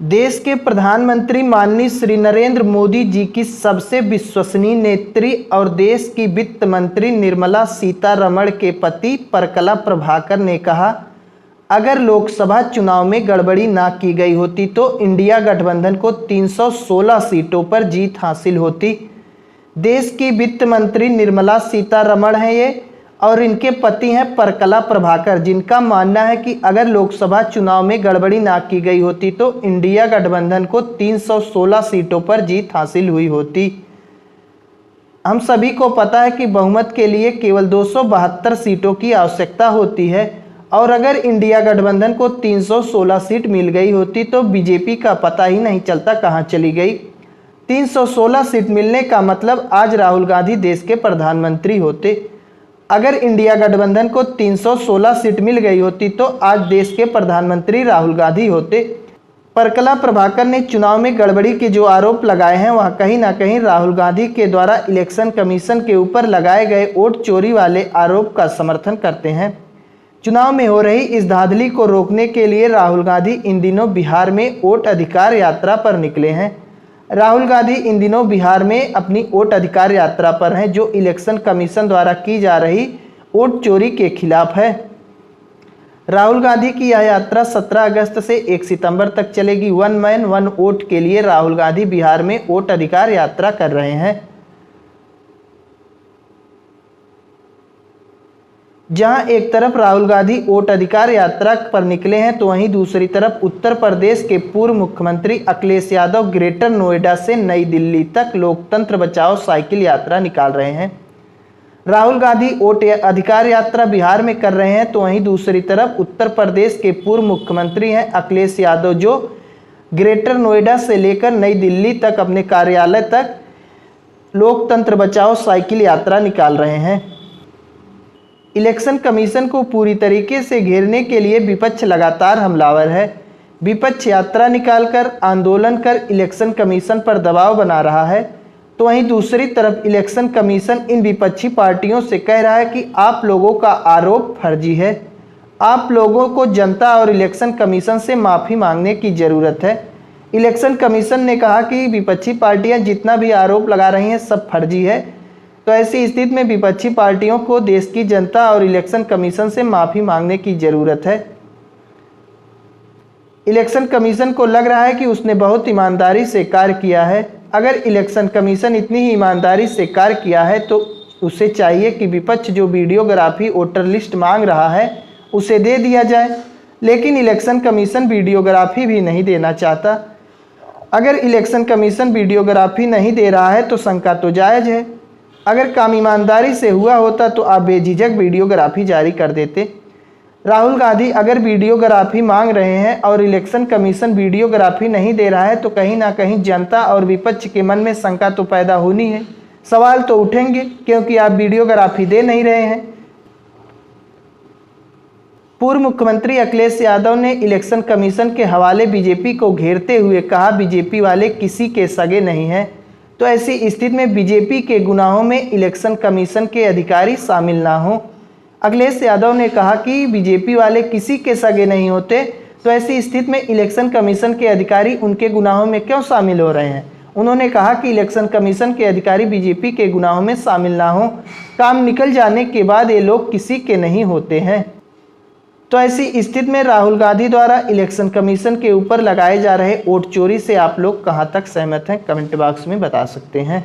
देश के प्रधानमंत्री माननीय श्री नरेंद्र मोदी जी की सबसे विश्वसनीय नेत्री और देश की वित्त मंत्री निर्मला सीतारमण के पति परकला प्रभाकर ने कहा, अगर लोकसभा चुनाव में गड़बड़ी ना की गई होती तो इंडिया गठबंधन को 316 सीटों पर जीत हासिल होती। देश की वित्त मंत्री निर्मला सीतारमण हैं ये, और इनके पति हैं परकला प्रभाकर, जिनका मानना है कि अगर लोकसभा चुनाव में गड़बड़ी ना की गई होती तो इंडिया गठबंधन को 316 सीटों पर जीत हासिल हुई होती। हम सभी को पता है कि बहुमत के लिए केवल 272 सीटों की आवश्यकता होती है, और अगर इंडिया गठबंधन को 316 सीट मिल गई होती तो बीजेपी का पता ही नहीं चलता कहां चली गई। 316 सीट मिलने का मतलब आज राहुल गांधी देश के प्रधानमंत्री होते। अगर इंडिया गठबंधन को 316 सीट मिल गई होती तो आज देश के प्रधानमंत्री राहुल गांधी होते। परकला प्रभाकर ने चुनाव में गड़बड़ी के जो आरोप लगाए हैं वह कहीं ना कहीं राहुल गांधी के द्वारा इलेक्शन कमीशन के ऊपर लगाए गए वोट चोरी वाले आरोप का समर्थन करते हैं। चुनाव में हो रही इस धांधली को रोकने के लिए राहुल गांधी इन दिनों बिहार में वोट अधिकार यात्रा पर निकले हैं। राहुल गांधी इन दिनों बिहार में अपनी वोट अधिकार यात्रा पर हैं, जो इलेक्शन कमीशन द्वारा की जा रही वोट चोरी के खिलाफ है। राहुल गांधी की यह यात्रा 17 अगस्त से 1 सितंबर तक चलेगी। वन मैन वन वोट के लिए राहुल गांधी बिहार में वोट अधिकार यात्रा कर रहे हैं। जहां एक तरफ राहुल गांधी वोट अधिकार यात्रा पर निकले हैं तो वहीं दूसरी तरफ उत्तर प्रदेश के पूर्व मुख्यमंत्री अखिलेश यादव ग्रेटर नोएडा से नई दिल्ली तक लोकतंत्र बचाओ साइकिल यात्रा निकाल रहे हैं। राहुल गांधी वोट अधिकार यात्रा बिहार में कर रहे हैं तो वहीं दूसरी तरफ उत्तर प्रदेश के पूर्व मुख्यमंत्री हैं अखिलेश यादव, जो ग्रेटर नोएडा से लेकर नई दिल्ली तक अपने कार्यालय तक लोकतंत्र बचाओ साइकिल यात्रा निकाल रहे हैं। इलेक्शन कमीशन को पूरी तरीके से घेरने के लिए विपक्ष लगातार हमलावर है। विपक्ष यात्रा निकालकर आंदोलन कर इलेक्शन कमीशन पर दबाव बना रहा है, तो वहीं दूसरी तरफ इलेक्शन कमीशन इन विपक्षी पार्टियों से कह रहा है कि आप लोगों का आरोप फर्जी है। आप लोगों को जनता और इलेक्शन कमीशन से माफ़ी मांगने की ज़रूरत है। इलेक्शन कमीशन ने कहा कि विपक्षी पार्टियां जितना भी आरोप लगा रही हैं सब फर्जी है, तो ऐसी स्थिति में विपक्षी पार्टियों को देश की जनता और इलेक्शन कमीशन से माफ़ी मांगने की ज़रूरत है। इलेक्शन कमीशन को लग रहा है कि उसने बहुत ईमानदारी से कार्य किया है। अगर इलेक्शन कमीशन इतनी ही ईमानदारी से कार्य किया है तो उसे चाहिए कि विपक्ष जो वीडियोग्राफी वोटर लिस्ट मांग रहा है उसे दे दिया जाए, लेकिन इलेक्शन कमीशन वीडियोग्राफी भी नहीं देना चाहता। अगर इलेक्शन कमीशन वीडियोग्राफी नहीं दे रहा है तो शंका तो जायज़ है। अगर काम ईमानदारी से हुआ होता तो आप बेझिझक वीडियोग्राफी जारी कर देते। राहुल गांधी अगर वीडियोग्राफी मांग रहे हैं और इलेक्शन कमीशन वीडियोग्राफी नहीं दे रहा है तो कहीं ना कहीं जनता और विपक्ष के मन में शंका तो पैदा होनी है, सवाल तो उठेंगे, क्योंकि आप वीडियोग्राफी दे नहीं रहे हैं। पूर्व मुख्यमंत्री अखिलेश यादव ने इलेक्शन कमीशन के हवाले बीजेपी को घेरते हुए कहा, बीजेपी वाले किसी के सगे नहीं हैं। तो ऐसी स्थिति में बीजेपी के गुनाहों में इलेक्शन कमीशन के अधिकारी शामिल ना हों। अखिलेश यादव ने कहा कि बीजेपी वाले किसी के सगे नहीं होते, तो ऐसी स्थिति में इलेक्शन कमीशन के अधिकारी उनके गुनाहों में क्यों शामिल हो रहे हैं। उन्होंने कहा कि इलेक्शन कमीशन के अधिकारी बीजेपी के गुनाहों में शामिल ना हों। काम निकल जाने के बाद ये लोग किसी के नहीं होते हैं। तो ऐसी स्थिति में राहुल गांधी द्वारा इलेक्शन कमीशन के ऊपर लगाए जा रहे वोट चोरी से आप लोग कहां तक सहमत हैं, कमेंट बॉक्स में बता सकते हैं।